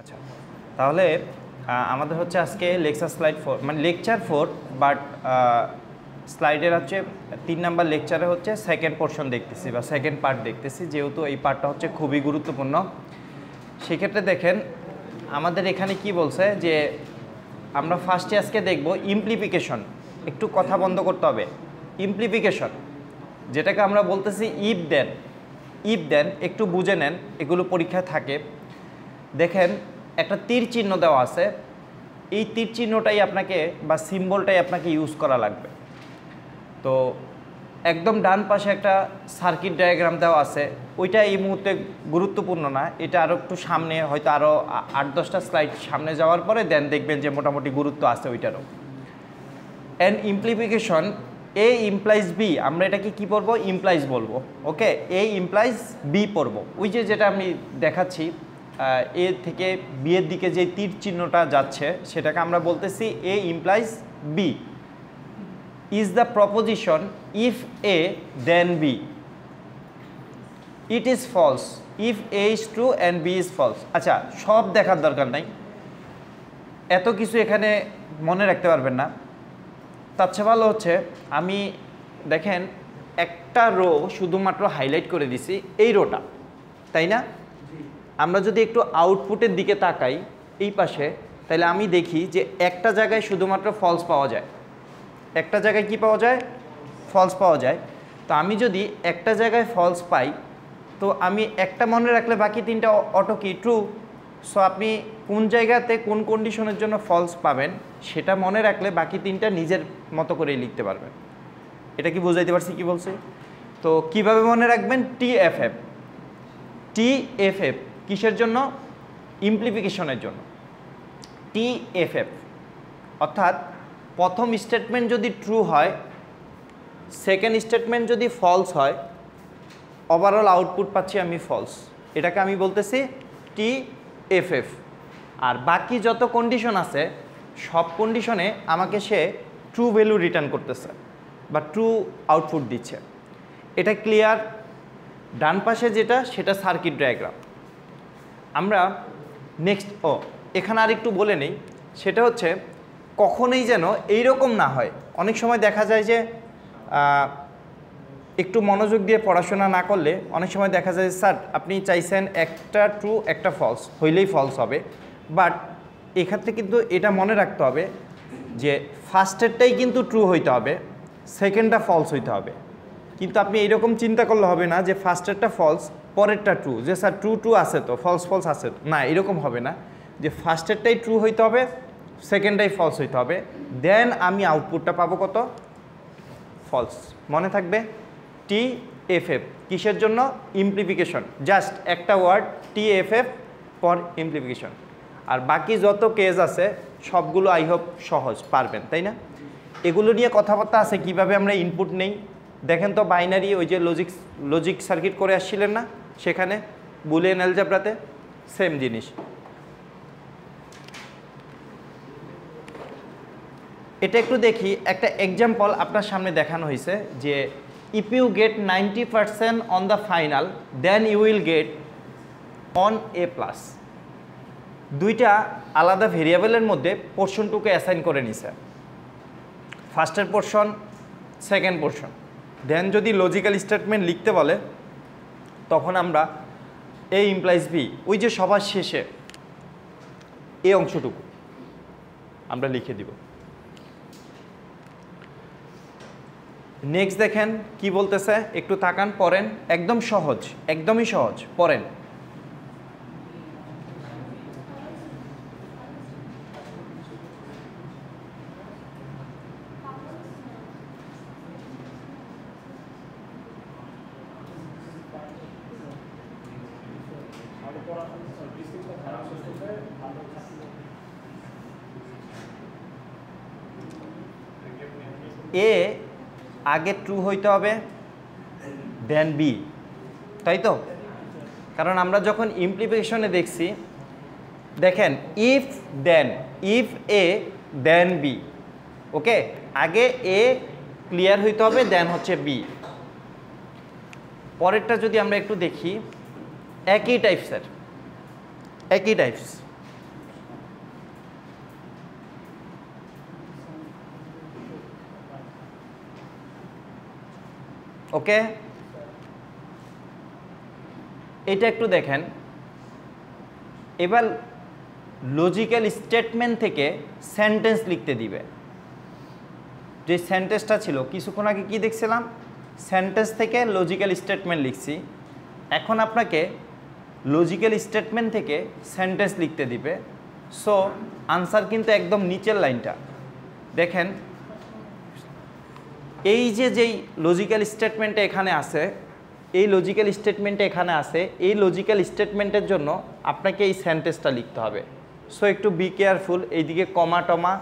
আচ্ছা, তাহলে আমাদের হচ্ছে আজকে লেকচার স্লাইড 4 মানে লেকচার 4, বাট স্লাইডের হচ্ছে 3 নাম্বার লেকচারে হচ্ছে সেকেন্ড পোর্শন দেখতেছি বা সেকেন্ড পার্ট দেখতেছি, যেহেতু এই পার্টটা হচ্ছে খুবই গুরুত্বপূর্ণ। সেক্ষেত্রে দেখেন আমাদের এখানে কি বলছে যে আমরা ফার্স্টে আজকে দেখব ইমপ্লিফিকেশন। একটু কথা বন্ধ করতে হবে। ইমপ্লিফিকেশন যেটাকে আমরা বলতেছি ইফ দেন একটু বুঝে নেন, এগুলো পরীক্ষায় থাকে। দেখেন একটা তীর চিহ্ন দেওয়া আছে, এই তীর চিহ্নটাই আপনাকে বা সিম্বলটাই আপনাকে ইউজ করা লাগবে। তো একদম ডান পাশে একটা সার্কিট ডায়াগ্রাম দেওয়া আছে, ওইটা এই মুহূর্তে গুরুত্বপূর্ণ না, এটা আরও একটু সামনে হয়তো আরও 8-10টা স্লাইড সামনে যাওয়ার পরে দেন দেখবেন যে মোটামুটি গুরুত্ব আছে ওইটারও। অ্যান্ড ইমপ্লিফিকেশন এ ইমপ্লাইজ বি, আমরা এটাকে কী পড়বো? ইমপ্লাইজ বলবো। ওকে, এ ইমপ্লাইজ বি পড়বো। ওই যে যেটা আমি দেখাচ্ছি এ থেকে বি এর দিকে যে তীর চিহ্নটা যাচ্ছে সেটাকে আমরা বলতেছি A implies B. Is the proposition if A then B, it is false if A is true and B is false. আচ্ছা, সব দেখার দরকার নাই, এত কিছু এখানে মনে রাখতে পারবেন না। তার চেয়ে ভালো হচ্ছে আমি দেখেন একটা রো শুধুমাত্র হাইলাইট করে দিছি, এই রোটা, তাই না? আমরা যদি একটু আউটপুটের দিকে তাকাই এই পাশে, তাহলে আমি দেখি যে একটা জায়গায় শুধুমাত্র ফলস পাওয়া যায়। একটা জায়গায় কি পাওয়া যায়? ফলস পাওয়া যায়। তো আমি যদি একটা জায়গায় ফলস পাই, তো আমি একটা মনে রাখলে বাকি তিনটা অটো কি ট্রু। সো আপনি কোন জায়গাতে কোন কন্ডিশনের জন্য ফলস পাবেন সেটা মনে রাখলে বাকি তিনটা নিজের মতো করেই লিখতে পারবেন। এটা কি বুঝাইতে পারছি কি বলছি? তো কিভাবে মনে রাখবেন? টিএফএফ কিসের জন্য? ইমপ্লিফিকেশনের জন্য। টিএফএফ অর্থাৎ প্রথম স্টেটমেন্ট যদি ট্রু হয়, সেকেন্ড স্টেটমেন্ট যদি ফলস হয়, ওভারঅল আউটপুট পাচ্ছি আমি ফলস। এটাকে আমি বলতেছি টিএফএফ। আর বাকি যত কন্ডিশন আছে সব কন্ডিশনে আমাকে সে ট্রু ভ্যালু রিটার্ন করতেছে বা ট্রু আউটপুট দিচ্ছে। এটা ক্লিয়ার? ডান পাশে যেটা সেটা সার্কিট ডায়াগ্রাম। আমরা নেক্সট এখানে আর একটু বলে নেই, সেটা হচ্ছে কখনোই যেন এইরকম না হয়। অনেক সময় দেখা যায় যে একটু মনোযোগ দিয়ে পড়াশোনা না করলে অনেক সময় দেখা যায় স্যার আপনি চাইছেন একটা ট্রু একটা ফলস হইলেই ফলস হবে, বাট এক্ষেত্রে কিন্তু এটা মনে রাখতে হবে যে ফার্স্টেরটাই কিন্তু ট্রু হইতে হবে, সেকেন্ডটা ফলস হইতে হবে। কিন্তু আপনি এইরকম চিন্তা করলে হবে না যে ফার্স্টেরটা ফলস পরেরটা ট্রু, যে স্যার ট্রু আছে তো ফলস আছে তো, না এরকম হবে না। যে ফার্স্টেরটাই ট্রু হইতে হবে, সেকেন্ডটাই ফলস হইতে হবে, দেন আমি আউটপুটটা পাবো কত? ফলস। মনে থাকবে টিএফএফ কিসের জন্য? ইমপ্লিফিকেশন। জাস্ট একটা ওয়ার্ড টিএফএফ ফর ইমপ্লিফিকেশন। আর বাকি যত কেস আছে সবগুলো আই হোপ সহজ পারবেন, তাই না? এগুলো নিয়ে কথাবার্তা আছে কিভাবে আমরা ইনপুট নেই। দেখেন তো বাইনারি ওই যে লজিক সার্কিট করে আসছিলেন না, সেখানে বুলিয়ান অ্যালজেব্রাতে সেম জিনিস। এটা একটু দেখি, একটা এক্সাম্পল আপনার সামনে দেখানো হয়েছে যে if you get 90% on the final then you will get on A+। দুইটা আলাদা ভেরিয়েবলের মধ্যে পোর্শনটুকু অ্যাসাইন করে নিছে, ফার্স্টের পোর্শন সেকেন্ড পোর্শন। দেন যদি লজিক্যাল স্টেটমেন্ট লিখতে বলে তখন আমরা এ ইমপ্লাইজ বি, ওই যে সবার শেষে এই অংশটুকু আমরা লিখে দিব। নেক্সট দেখেন কি বলতেছে, একটু তাকান, পড়েন। একদম সহজ, একদমই সহজ, পড়েন। এ আগে ট্রু হইতে হবে দেন বি, তাই তো? কারণ আমরা যখন ইমপ্লিফিকেশনে দেখছি, দেখেন ইফ এ দেন বি, ওকে, আগে এ ক্লিয়ার হইতে হবে দেন হচ্ছে বি। পরেরটা যদি আমরা একটু দেখি, একই টাইপস। ওকে, এটা একটু দেখেন। এবার লজিক্যাল স্টেটমেন্ট থেকে সেন্টেন্স লিখতে দিবে। যে সেন্টেন্সটা ছিল কিছুক্ষণ আগে কি দেখছিলাম, সেন্টেন্স থেকে লজিক্যাল স্টেটমেন্ট লিখছি। এখন আপনাকে লজিক্যাল স্টেটমেন্ট থেকে সেন্টেন্স লিখতে দিবে। সো আনসার কিন্তু একদম নিচের লাইনটা দেখেন। এই যে যেই লজিক্যাল স্টেটমেন্টে এখানে আছে, এই লজিক্যাল স্টেটমেন্টে এখানে আছে, এই লজিক্যাল স্টেটমেন্টের জন্য আপনাকে এই সেন্টেন্সটা লিখতে হবে। সো একটু বি কেয়ারফুল, এইদিকে কমা টমা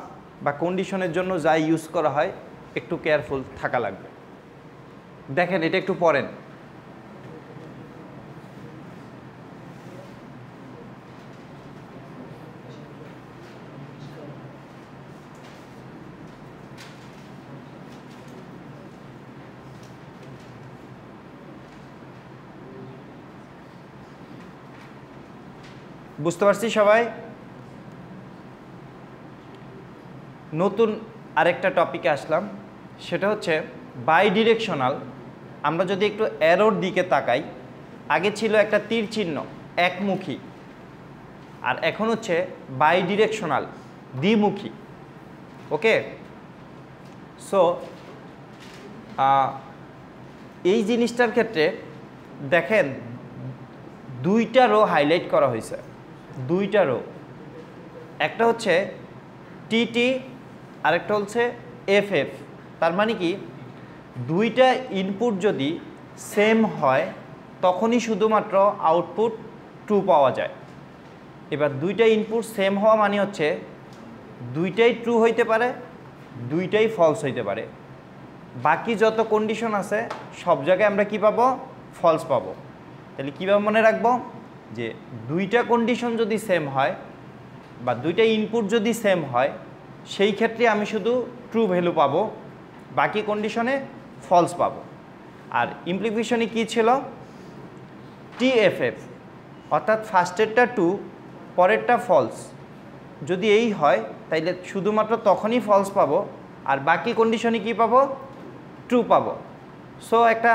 বা কন্ডিশনের জন্য যা ইউজ করা হয় একটু কেয়ারফুল থাকা লাগবে। দেখেন এটা একটু পড়েন। বুঝতে পারছি সবাই? নতুন আরেকটা টপিকে আসলাম, সেটা হচ্ছে বাই ডিরেকশনাল। আমরা যদি একটু অ্যারোর দিকে তাকাই, আগে ছিল একটা তীর চিহ্ন একমুখী, আর এখন হচ্ছে বাই ডিরেকশনাল দ্বিমুখী। ওকে, সো এই জিনিসটার ক্ষেত্রে দেখেন দুইটা রো হাইলাইট করা হয়েছে, দুইটা রো। একটা হচ্ছে টিটি, আরেকটা হচ্ছে এফএফ। তার মানে কি, দুইটা ইনপুট যদি সেম হয় তখনই শুধুমাত্র আউটপুট ট্রু পাওয়া যায়। এবার দুইটা ইনপুট সেম হওয়া মানে হচ্ছে দুইটাই ট্রু হইতে পারে, দুইটাই ফলস হইতে পারে। বাকি যত কন্ডিশন আছে সব জায়গায় আমরা কি পাবো, ফলস পাবো। তাহলে কীভাবে মনে রাখবো, যে দুইটা কন্ডিশন যদি সেম হয় বা দুইটা ইনপুট যদি সেম হয়, সেই ক্ষেত্রে আমি শুধু ট্রু ভ্যালু পাবো, বাকি কন্ডিশনে ফলস পাবো। আর ইমপ্লিকেশনে কি ছিল, টিএফএফ, অর্থাৎ ফার্স্টেরটা ট্রু পরেরটা ফলস। যদি এই হয় তাইলে শুধুমাত্র তখনই ফলস পাবো, আর বাকি কন্ডিশনে কি পাবো, ট্রু পাবো। সো একটা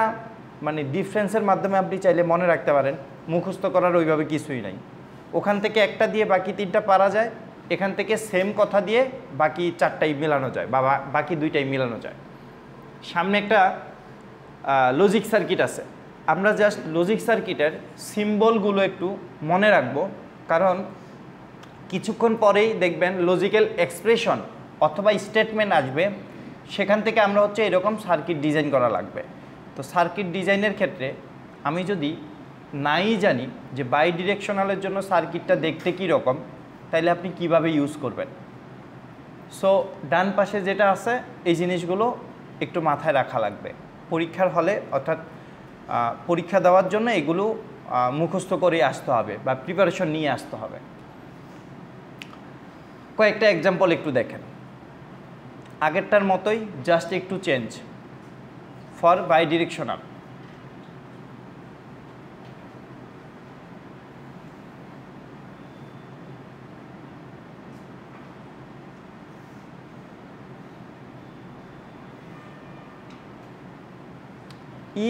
মানে ডিফারেন্সের মাধ্যমে আপনি চাইলে মনে রাখতে পারেন, মুখস্থ করার ওইভাবে কিছুই নাই। ওখান থেকে একটা দিয়ে বাকি তিনটা পারা যায়, এখান থেকে সেম কথা দিয়ে বাকি চারটাই মেলানো যায় বা বাকি দুইটাই মেলানো যায়। সামনে একটা লজিক সার্কিট আছে, আমরা জাস্ট লজিক সার্কিটের সিম্বলগুলো একটু মনে রাখবো, কারণ কিছুক্ষণ পরেই দেখবেন লজিক্যাল এক্সপ্রেশন অথবা স্টেটমেন্ট আসবে, সেখান থেকে আমরা হচ্ছে এরকম সার্কিট ডিজাইন করা লাগবে। তো সার্কিট ডিজাইনের ক্ষেত্রে আমি যদি নাই জানি যে বাই ডিরেকশনালের জন্য সার্কিটটা দেখতে কী রকম, তাইলে আপনি কিভাবে ইউজ করবেন। সো ডান পাশে যেটা আছে এই জিনিসগুলো একটু মাথায় রাখা লাগবে পরীক্ষার হলে, অর্থাৎ পরীক্ষা দেওয়ার জন্য এগুলো মুখস্থ করে আসতে হবে বা প্রিপারেশন নিয়ে আসতে হবে। কয়েকটা এক্সাম্পল একটু দেখেন, আগেরটার মতোই জাস্ট একটু change. For bidirectional,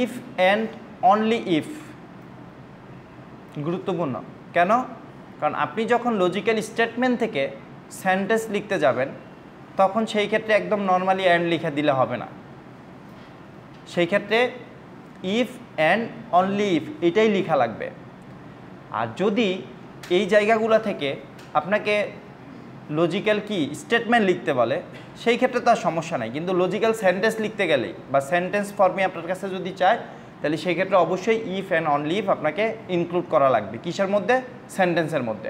if and only if গুরুত্বপূর্ণ। কেন? কারণ আপনি যখন লজিক্যাল স্টেটমেন্ট থেকে সেন্টেন্স লিখতে যাবেন তখন সেই ক্ষেত্রে একদম নর্মালি অ্যান্ড লিখে দিলে হবে না, সেই ক্ষেত্রে ইফ অ্যান্ড অনলি ইফ এটাই লেখা লাগবে। আর যদি এই জায়গাগুলো থেকে আপনাকে লজিক্যাল কি স্টেটমেন্ট লিখতে বলে, সেই ক্ষেত্রে তার সমস্যা নাই, কিন্তু লজিক্যাল সেন্টেন্স লিখতে গেলেই বা সেন্টেন্স ফর্মে আপনার কাছে যদি চায়, তাহলে সেই ক্ষেত্রে অবশ্যই ইফ অ্যান্ড অনলি ইফ আপনাকে ইনক্লুড করা লাগবে। কিসের মধ্যে? সেন্টেন্সের মধ্যে।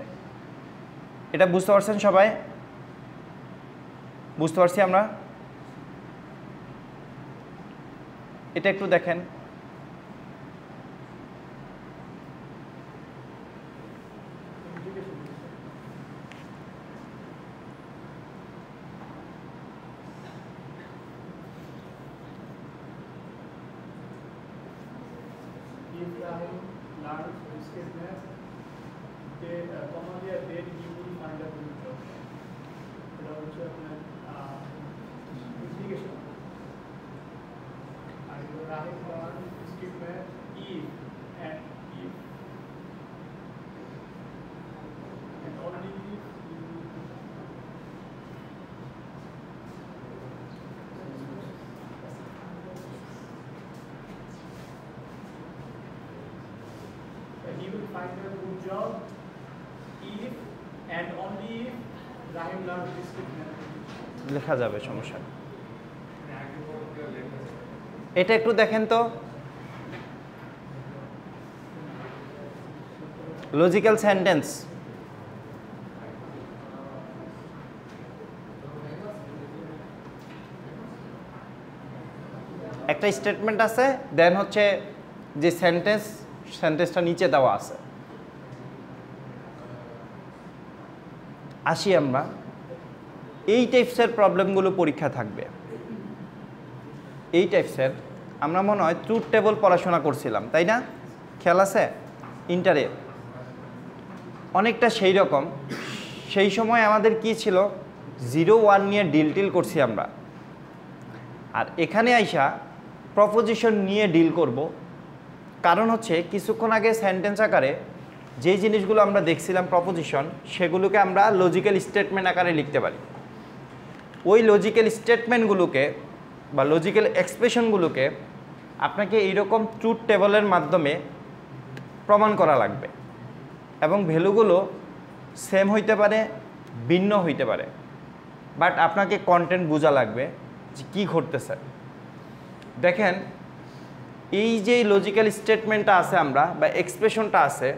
এটা বুঝতে পারছেন সবাই? বুঝতে পারছি আমরা? এটা একটু দেখেন, job if and only if Rahim learns this statement. লেখা যাবে, সমস্যা নেই। এটা একটু দেখেন তো, লজিক্যাল সেন্টেন্স। একটা স্টেটমেন্ট আছে, দেন হচ্ছে যে সেন্টেন্সটা নিচে দেওয়া আছে। আসি আমরা, এই টাইপসের প্রবলেমগুলো পরীক্ষা থাকবে। এই টাইপসের আমরা মনে হয় ট্রুথ টেবল পড়াশোনা করছিলাম, তাই না? খেয়াল আছে ইন্টারে? অনেকটা সেই রকম। সেই সময় আমাদের কি ছিল, 0, 1 নিয়ে ডিল করছি আমরা। আর এখানে আইসা প্রপোজিশন নিয়ে ডিল করব। কারণ হচ্ছে কিছুক্ষণ আগে সেন্টেন্স আকারে যেই জিনিসগুলো আমরা দেখছিলাম প্রপোজিশন, সেগুলোকে আমরা লজিক্যাল স্টেটমেন্ট আকারে লিখতে পারি। ওই লজিক্যাল স্টেটমেন্টগুলোকে বা লজিক্যাল এক্সপ্রেশনগুলোকে আপনাকে এইরকম ট্রুথ টেবলের মাধ্যমে প্রমাণ করা লাগবে, এবং ভ্যালুগুলো সেম হইতে পারে, ভিন্ন হইতে পারে, বাট আপনাকে কন্টেন্ট বোঝা লাগবে যে কী ঘটতেছে। দেখেন, এই যে লজিক্যাল স্টেটমেন্টটা আছে আমরা বা এক্সপ্রেশনটা আছে,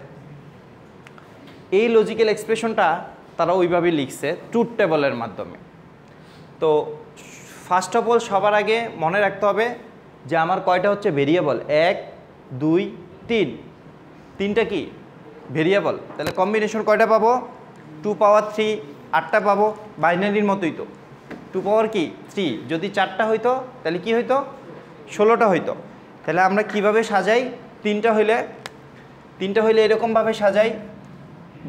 এই লজিক্যাল এক্সপ্রেশনটা তারা ওইভাবেই লিখছে ট্রুথ টেবলের মাধ্যমে। তো ফার্স্ট অফ অল সবার আগে মনে রাখতে হবে যে আমার কয়টা হচ্ছে ভেরিয়েবল, 1, 2, 3। 3টা কি ভেরিয়েবল, তাহলে কম্বিনেশন কয়টা পাবো, 2 পাওয়ার 3, 8টা পাবো। বাইনারির মতোই তো, 2 পাওয়ার কি 3, যদি 4টা হইতো তাহলে কি হইতো, 16টা হইতো। তাহলে আমরা কিভাবে সাজাই, 3টা হইলে এরকমভাবে সাজাই।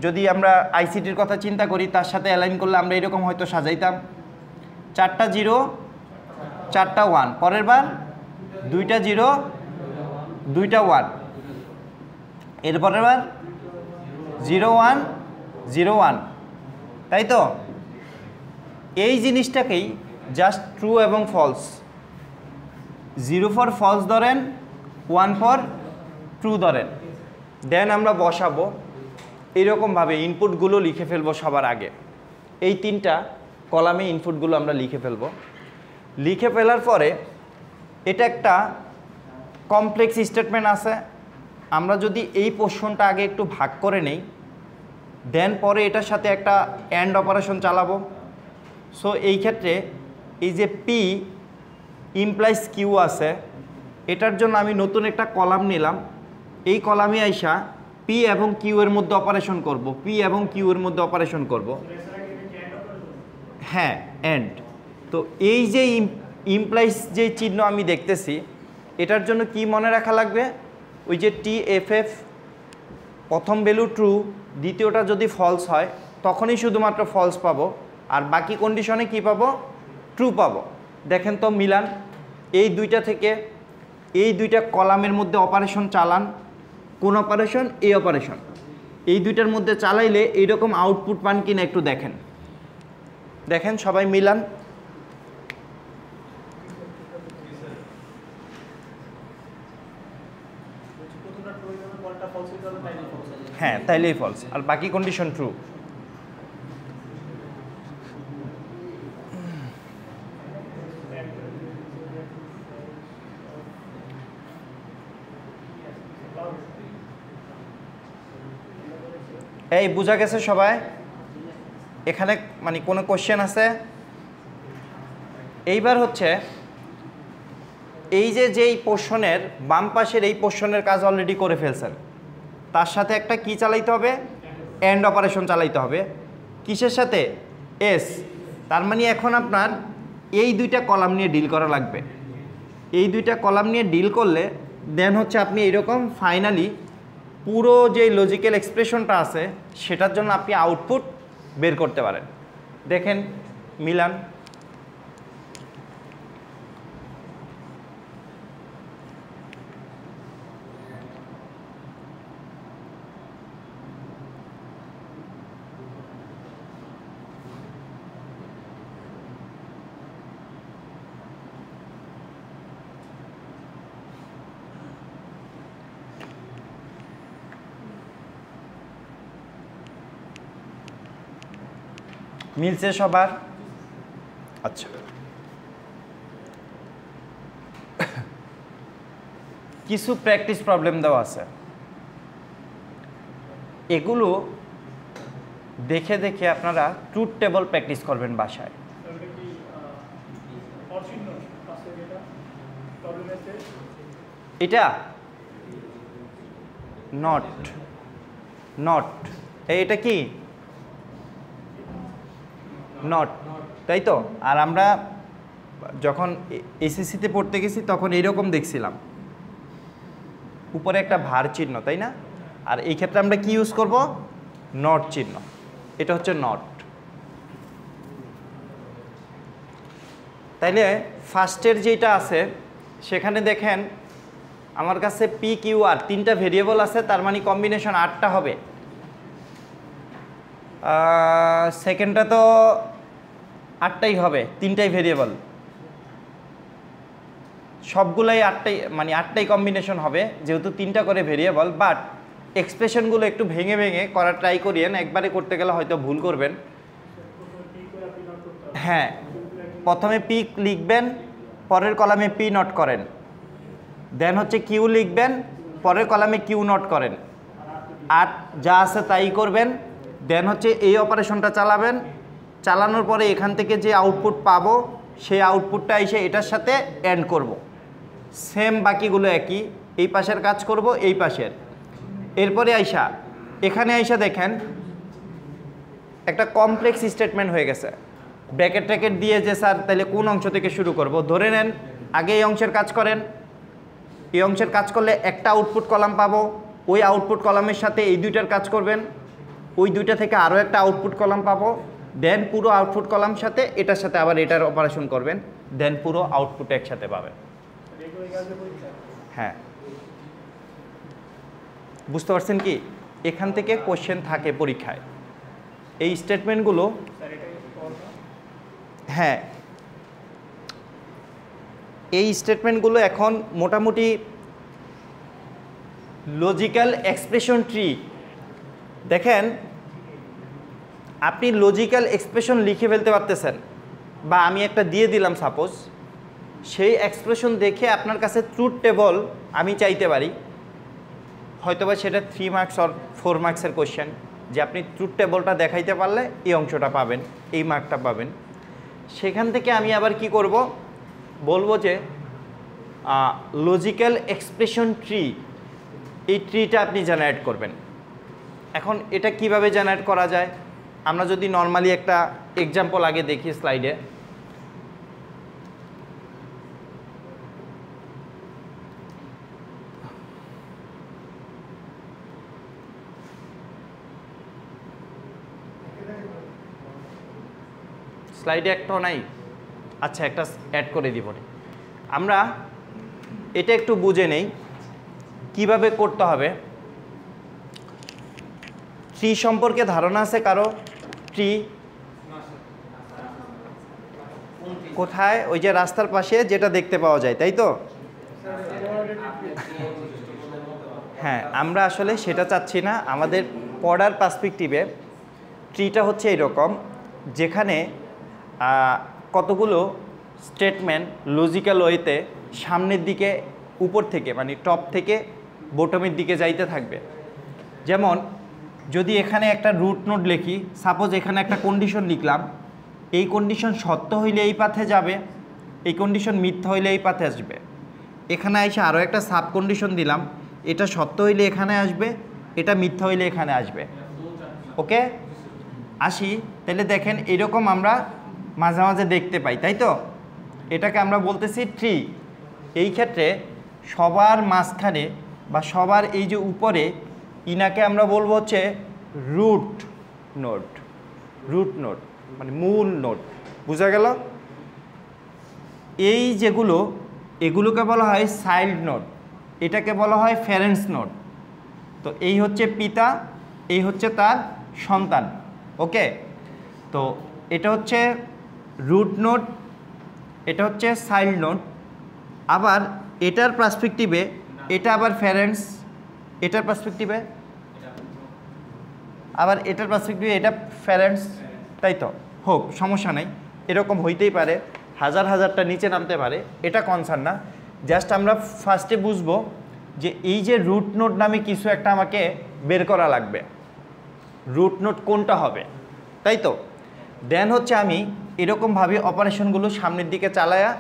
যদি আমরা আইসিটির কথা চিন্তা করি, তার সাথে অ্যালাইন করলে আমরা এরকম হয়তো সাজাইতাম, 4টা 0, 4টা 1, পরের বার 2টা 0, 2টা 1, এরপরের বার 0, 1, 0, 1, তাই তো? এই জিনিসটাকেই জাস্ট ট্রু এবং ফলস, 0 ফর ফলস ধরেন, 1 ফর ট্রু ধরেন। দেন আমরা বসাবো এইরকমভাবে, ইনপুটগুলো লিখে ফেলবো সবার আগে। এই 3টা কলামে ইনপুটগুলো আমরা লিখে ফেলবো। লিখে ফেলার পরে এটা একটা কমপ্লেক্স স্টেটমেন্ট আছে। আমরা যদি এই পোর্শনটা আগে একটু ভাগ করে নেই, দেন পরে এটার সাথে একটা অ্যান্ড অপারেশন চালাবো। সো এই ক্ষেত্রে এই যে পি ইমপ্লাইজ কিউ আছে, এটার জন্য আমি নতুন একটা কলাম নিলাম। এই কলামে আইসা পি এবং কিউ এর মধ্যে অপারেশন করব, পি এবং কিউ এর মধ্যে অপারেশন করব। হ্যাঁ, এন্ড। তো এই যে ইমপ্লাইজ যে চিহ্ন আমি দেখতেছি, এটার জন্য কি মনে রাখা লাগবে, ওই যে TFF, প্রথম ভ্যালু ট্রু, দ্বিতীয়টা যদি ফলস হয় তখনই শুধুমাত্র ফলস পাবো, আর বাকি কন্ডিশনে কি পাবো, ট্রু পাবো। দেখেন তো মিলান, এই দুইটা থেকে এই দুইটা কলামের মধ্যে অপারেশন চালান। কোন অপারেশন? এই অপারেশন। এই দুইটার মধ্যে চালাইলে এইরকম আউটপুট পান কিনা একটু দেখেন। দেখেন সবাই মিলান। হ্যাঁ, তাইলেই ফলস, আর বাকি কন্ডিশন ট্রু। এই বুঝা গেছে সবাই? এখানে মানে কোনো কোশ্চেন আছে? এইবার হচ্ছে এই যে যেই পোর্শনের বাম পাশের এই পোর্শনের কাজ অলরেডি করে ফেলছেন, তার সাথে একটা কি চালাইতে হবে, এন্ড অপারেশন চালাইতে হবে। কিসের সাথে? এস। তার মানে এখন আপনার এই দুইটা কলাম নিয়ে ডিল করা লাগবে। এই দুইটা কলাম নিয়ে ডিল করলে দেন হচ্ছে আপনি এরকম ফাইনালি পুরো যে লজিক্যাল এক্সপ্রেশনটা আছে সেটার জন্য আপনি আউটপুট বের করতে পারেন। দেখেন মিলান। মিলছে সবার? আচ্ছা, কিছু প্র্যাকটিস প্রবলেম দেওয়া আছে, এগুলো দেখে দেখে আপনারা ট্রুথ টেবল প্র্যাকটিস করবেন বাসায়। এটা নট নট, এটা কি নট, তাই তো? আর আমরা যখন এসএসসিতে পড়তে গেছি তখন এইরকম দেখছিলাম, উপরে একটা ভার চিহ্ন, তাই না? আর এই ক্ষেত্রে আমরা কি ইউজ করব? নট চিহ্ন। এটা হচ্ছে নট। তাইলে ফার্স্টের যেটা আছে সেখানে দেখেন আমার কাছে পি কিউ আর 3টা ভেরিয়েবল আছে, তার মানে কম্বিনেশন 8টা হবে। সেকেন্ডটা তো 8টাই হবে, 3টাই ভেরিয়েবল, সবগুলাই 8টাই, মানে 8টাই কম্বিনেশন হবে যেহেতু 3টা করে ভেরিয়েবল। বাট এক্সপ্রেশনগুলো একটু ভেঙে ভেঙে করার ট্রাই করিয়েন, একবারে করতে গেলে হয়তো ভুল করবেন। হ্যাঁ, প্রথমে পি লিখবেন, পরের কলামে পি নট করেন, দেন হচ্ছে কিউ লিখবেন, পরের কলামে কিউ নট করেন, আর যা আছে তাই করবেন। দেন হচ্ছে এই অপারেশনটা চালাবেন, চালানোর পরে এখান থেকে যে আউটপুট পাবো সেই আউটপুটটা এসে এটার সাথে এন্ড করব। সেম বাকিগুলো একই, এই পাশের কাজ করব, এই পাশের। এরপরে আইসা এখানে আইসা দেখেন একটা কমপ্লেক্স স্টেটমেন্ট হয়ে গেছে। ব্র্যাকেট ট্র্যাকেট দিয়ে যে স্যার তাহলে কোন অংশ থেকে শুরু করব, ধরে নেন আগে এই অংশের কাজ করেন। এই অংশের কাজ করলে একটা আউটপুট কলাম পাবো, ওই আউটপুট কলামের সাথে এই দুইটার কাজ করবেন, ওই দুইটা থেকে আরও একটা আউটপুট কলাম পাবো, দেন পুরো আউটপুট কলাম সাথে এটার সাথে আবার এটার অপারেশন করবেন, দেন পুরো আউটপুট একসাথে পাবেন। হ্যাঁ, বুঝতে পারছেন কি? এখান থেকে কোশ্চেন থাকে পরীক্ষায় এই স্টেটমেন্টগুলো। হ্যাঁ, এই স্টেটমেন্টগুলো এখন মোটামুটি লজিক্যাল এক্সপ্রেশন ট্রি। দেখেন আপনি লজিক্যাল এক্সপ্রেশন লিখে ফেলতে পারতেছেন, বা আমি একটা দিয়ে দিলাম সাপোজ, সেই এক্সপ্রেশন দেখে আপনার কাছে ট্রুথ টেবল আমি চাইতে পারি, হয়তোবা সেটা 3 মার্কস আর 4 মার্কসের কোশ্চেন, যে আপনি ট্রুথ টেবলটা দেখাইতে পারলে এই অংশটা পাবেন, এই মার্কটা পাবেন। সেখান থেকে আমি আবার কি করব, বলবো যে লজিক্যাল এক্সপ্রেশন ট্রি, এই ট্রিটা আপনি জেনারেট করবেন। এখন এটা কিভাবে জেনারেট করা যায়, আমরা যদি নর্মালি একটা এক্সাম্পল আগে দেখি স্লাইডে। স্লাইডে একটাও নাই? আচ্ছা, একটা অ্যাড করে দিব। আমরা এটা একটু বুঝে নেই কিভাবে করতে হবে। ট্রি সম্পর্কে ধারণা আছে কারো? ট্রি কোথায়? ওই যে রাস্তার পাশে যেটা দেখতে পাওয়া যায়, তাই তো? হ্যাঁ, আমরা আসলে সেটা চাচ্ছি না। আমাদের পড়ার পার্সপেক্টিভে ট্রিটা হচ্ছে এরকম, যেখানে কতগুলো স্টেটমেন্ট লজিক্যাল ওয়েতে সামনের দিকে উপর থেকে, মানে টপ থেকে বটমের দিকে যাইতে থাকবে। যেমন যদি এখানে একটা রুট নোড লিখি, সাপোজ এখানে একটা কন্ডিশন লিখলাম, এই কন্ডিশন সত্য হইলে এই পাথে যাবে, এই কন্ডিশন মিথ্যা হইলে এই পাথে আসবে। এখানে এসে আরও একটা সাব কন্ডিশন দিলাম, এটা সত্য হইলে এখানে আসবে, এটা মিথ্যা হইলে এখানে আসবে। ওকে, আসি। তাহলে দেখেন এরকম আমরা মাঝে মাঝে দেখতে পাই, তাই তো? এটাকে আমরা বলতেছি ট্রি। এই ক্ষেত্রে সবার মাঝখানে বা সবার এই যে উপরে, ইনাকে আমরা বলবো হচ্ছে রুট নোড। রুট নোড মানে মূল নোড, বুঝা গেল? এই যেগুলো, এগুলোকে বলা হয় চাইল্ড নোড, এটাকে বলা হয় প্যারেন্টস নোড। তো এই হচ্ছে পিতা, এই হচ্ছে তার সন্তান। ওকে, তো এটা হচ্ছে রুট নোড, এটা হচ্ছে চাইল্ড নোড। আবার এটার পার্সপেক্টিভে এটা আবার প্যারেন্টস, এটার পার্সপেক্টিভে আবার এটার পার্সপেক্টিভে এটা প্যারেন্টস, তাই তো? হোক, সমস্যা নাই, এরকম হইতেই পারে, হাজারটা নিচে নামতে পারে, এটা কনসার্ন না। জাস্ট আমরা ফার্স্টে বুঝবো যে এই যে রুট নোট নামে কিছু একটা আমাকে বের করা লাগবে, রুট নোট কোনটা হবে, তাই তো। দেন হচ্ছে আমি এরকমভাবে অপারেশনগুলো সামনের দিকে চালায়া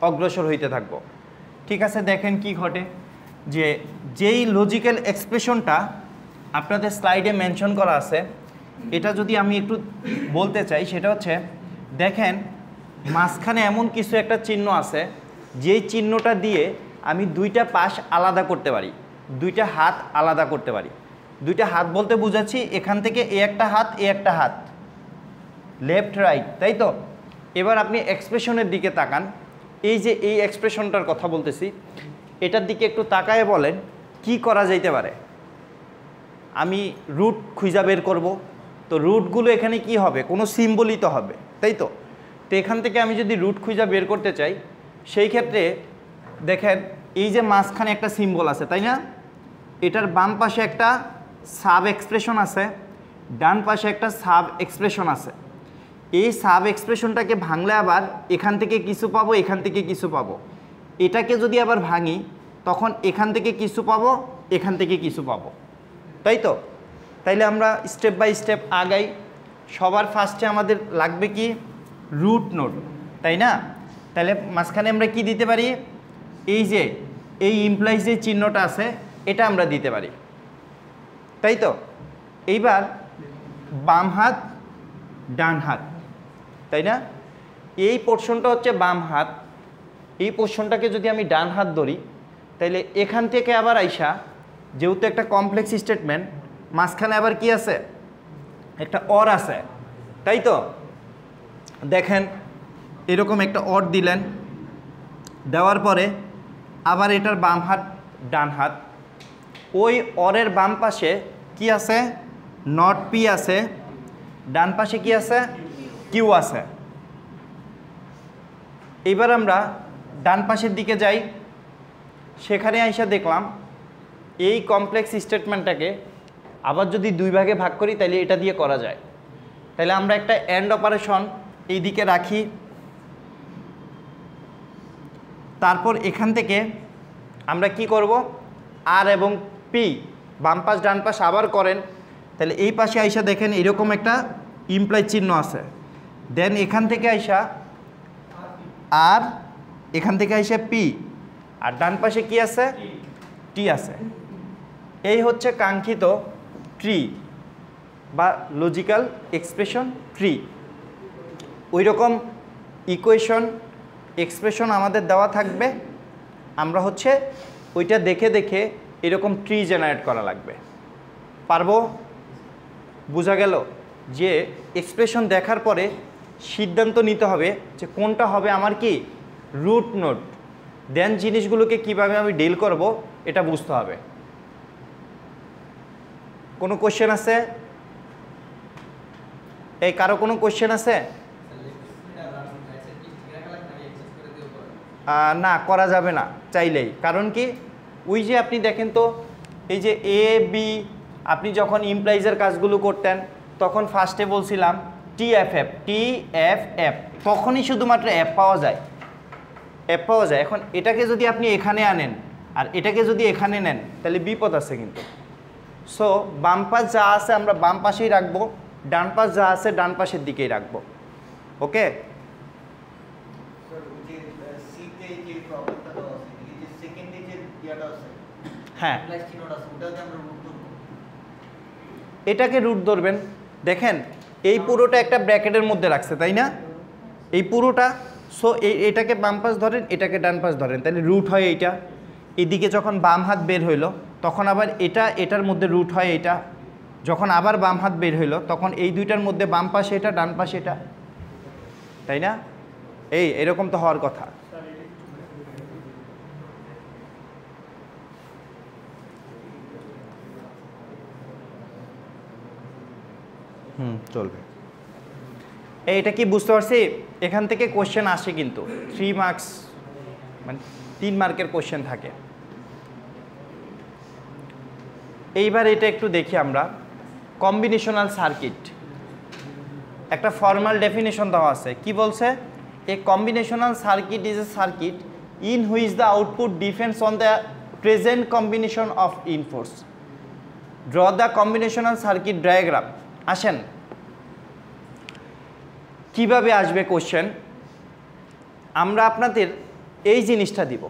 অগ্রসর হইতে থাকবো। ঠিক আছে, দেখেন কি ঘটে, যে যেই লজিক্যাল এক্সপ্রেশনটা আপনাদের স্লাইডে মেনশন করা আছে, এটা যদি আমি একটু বলতে চাই, সেটা হচ্ছে দেখেন মাঝখানে এমন কিছু একটা চিহ্ন আছে, যেই চিহ্নটা দিয়ে আমি দুইটা পাশ আলাদা করতে পারি, দুইটা হাত আলাদা করতে পারি। দুইটা হাত বলতে বুঝাচ্ছি এখান থেকে এ একটা হাত, এ একটা হাত, লেফট রাইট, তাই তো। এবার আপনি এক্সপ্রেশনের দিকে তাকান, এই যে এই এক্সপ্রেশনটার কথা বলতেছি, এটার দিকে একটু তাকায় বলেন কি করা যাইতে পারে। আমি রুট খুঁজা বের করব, তো রুটগুলো এখানে কি হবে, কোনো সিম্বলই তো হবে, তাই তো। তো এখান থেকে আমি যদি রুট খুঁজা বের করতে চাই, সেই ক্ষেত্রে দেখেন এই যে মাঝখানে একটা সিম্বল আছে, তাই না, এটার বাম পাশে একটা সাব এক্সপ্রেশন আছে, ডান পাশে একটা সাব এক্সপ্রেশন আছে। এই সাব এক্সপ্রেশনটাকে ভাঙলে আবার এখান থেকে কিছু পাবো, এখান থেকে কিছু পাবো। এটাকে যদি আবার ভাঙি তখন এখান থেকে কিছু পাবো, এখান থেকে কিছু পাবো, তাই তো। তাইলে আমরা স্টেপ বাই স্টেপ আগাই। সবার ফার্স্টে আমাদের লাগবে কি, রুট নোট, তাই না। তাহলে মাঝখানে আমরা কি দিতে পারি, এই যে এই ইমপ্লাইজ যে চিহ্নটা আছে এটা আমরা দিতে পারি, তাই তো। এইবার বাম হাত ডান হাত, তাই না, এই পোর্শনটা হচ্ছে বাম হাত, এই পোর্শনটাকে যদি আমি ডান হাত ধরি, তাইলে এখান থেকে আবার আইসা, যেহেতু একটা কমপ্লেক্স স্টেটমেন্ট, মাঝখানে আবার কি আছে, একটা অর আছে, তাই তো। দেখেন এরকম একটা অর দিলেন, দেওয়ার পরে আবার এটার বাম হাত ডান হাত, ওই অরের বাম পাশে কি আছে, নট পি আছে, ডান পাশে কি আছে, কিউ আছে। এবার আমরা ডান পাশের দিকে যাই, সেখানে আইসা দেখলাম এই কমপ্লেক্স স্টেটমেন্টটাকে আবার যদি দুই ভাগে ভাগ করি তাহলে এটা দিয়ে করা যায়। তাহলে আমরা একটা এন্ড অপারেশন এই দিকে রাখি, তারপর এখান থেকে আমরা কি করব, আর এবং পি বাম পাশ ডান পাশ আবার করেন, তাহলে এই পাশে আইসা দেখেন এরকম একটা ইমপ্লাই চিহ্ন আছে। দেন এখান থেকে আইসা আর, এখান থেকে আইসা পি, আর ডান পাশে কি আছে, টি আছে। এই হচ্ছে কাঙ্ক্ষিত ট্রি বা লজিক্যাল এক্সপ্রেশন ট্রি। ওই রকম ইকুয়েশন এক্সপ্রেশন আমাদের দেওয়া থাকবে, আমরা হচ্ছে ওইটা দেখে দেখে এরকম ট্রি জেনারেট করা লাগবে। পারবো? বোঝা গেল যে এক্সপ্রেশন দেখার পরে সিদ্ধান্ত নিতে হবে যে কোনটা হবে আমার কি রুট নোট, দেন জিনিসগুলোকে কিভাবে আমি ডিল করব এটা বুঝতে হবে। কোনো কোশ্চেন আছে? এই কারো কোনো কোশ্চেন আছে? না, করা যাবে না চাইলেই। কারণ কি, ওই যে আপনি দেখেন তো, এই যে এ বি, আপনি যখন ইমপ্লাইজের কাজগুলো করতেন তখন ফার্স্টে বলছিলাম TFF, TFF, তখনই শুধুমাত্র অ্যাপ পাওয়া যায়, অ্যাপ পাওয়া যায়। এখন এটাকে যদি আপনি এখানে আনেন আর এটাকে যদি এখানে নেন তাহলে বিপদ আছে কিন্তু। সো বাম পাশ যা আছে আমরা বাম পাশেই রাখবো, ডান পাশ যা আছে ডান পাশের দিকেই রাখবো। ওকে, হ্যাঁ, এটাকে রুট ধরবেন। দেখেন এই পুরোটা একটা ব্র্যাকেটের মধ্যে রাখছে, তাই না, এই পুরোটা। সো এটাকে বাম পাশ ধরেন, এটাকে ডান পাশ ধরেন, তাহলে রুট হয় এইটা। এদিকে যখন বাম হাত বের হইলো তখন আবার এটা এটার মধ্যে রুট হয় এটা। যখন আবার বাম হাত বের হইলো তখন এই দুইটার মধ্যে বাম পাশে এটা ডান পাশে এটা, তাই না। এরকম তো হওয়ার কথা। চলবে। এটা কি বুঝতে পারছি? এখান থেকে কোশ্চেন আসে কিন্তু 3 মার্কস, মানে 3 মার্কের কোশ্চেন থাকে। এইবার এটা একটু দেখি আমরা, কম্বিনেশনাল সার্কিট। একটা ফর্মাল ডেফিনেশন দেওয়া আছে কি বলছে a combinational circuit is a circuit in which the output depends on the present combination of inputs draw the combinational circuit diagram. আসেন কিভাবে আসবে কোশ্চেন, আমরা আপনাদের এই জিনিসটা দিব,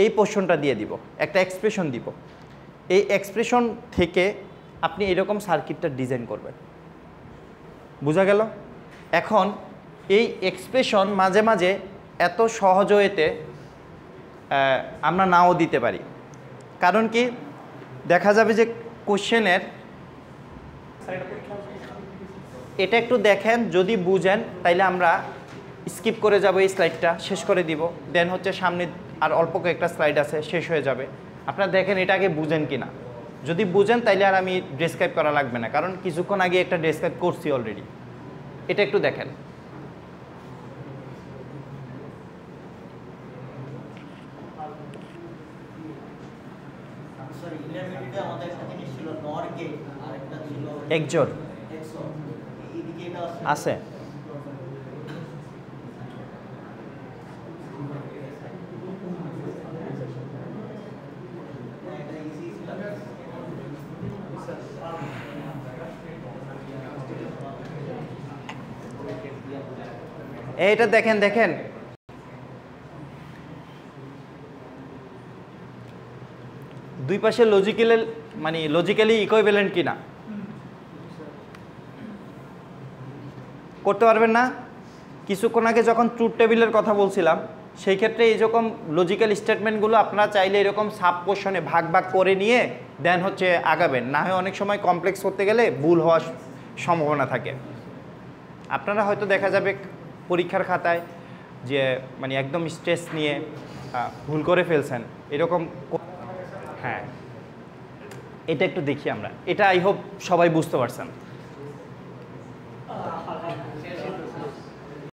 এই পোর্শনটা দিয়ে দিব, একটা এক্সপ্রেশন দিব, এই এক্সপ্রেশন থেকে আপনি এরকম সার্কিটটা ডিজাইন করবেন। বোঝা গেল? এখন এই এক্সপ্রেশন মাঝে মাঝে এত সহজ ওয়েতে আমরা নাও দিতে পারি, কারণ কি দেখা যাবে যে কোশ্চেনের এটা একটু দেখেন, যদি বুঝেন তাইলে আমরা স্কিপ করে যাব, এই স্লাইডটা শেষ করে দিব, দেন হচ্ছে সামনে আর অল্প কয়েকটা স্লাইড আছে শেষ হয়ে যাবে। আপনারা দেখেন এটা আগে বুঝেন কি না, যদি বুঝেন তাইলে আর আমি ডেসক্রাইব করা লাগবে না, কারণ কিছুক্ষণ আগে একটা ডেসক্রাইব করছি অলরেডি। এটা একটু দেখেন। একজোর আছে, এইটা দেখেন দেখেন দুই পাশে লজিক্যালি ইকুইভ্যালেন্ট কিনা করতে পারবেন না। কিছুক্ষণ আগে যখন ট্রুথ টেবিলের কথা বলছিলাম সেই ক্ষেত্রে এই রকম লজিক্যাল স্টেটমেন্টগুলো আপনারা চাইলে এরকম সাব পোর্শনে ভাগ ভাগ করে নিয়ে দেন হচ্ছে আগাবেন, না হয় অনেক সময় কমপ্লেক্স করতে গেলে ভুল হওয়ার সম্ভাবনা থাকে। আপনারা হয়তো দেখা যাবে পরীক্ষার খাতায় যে একদম স্ট্রেস নিয়ে ভুল করে ফেলছেন এরকম। হ্যাঁ, এটা একটু দেখি আমরা, এটা আই হোপ সবাই বুঝতে পারছেন।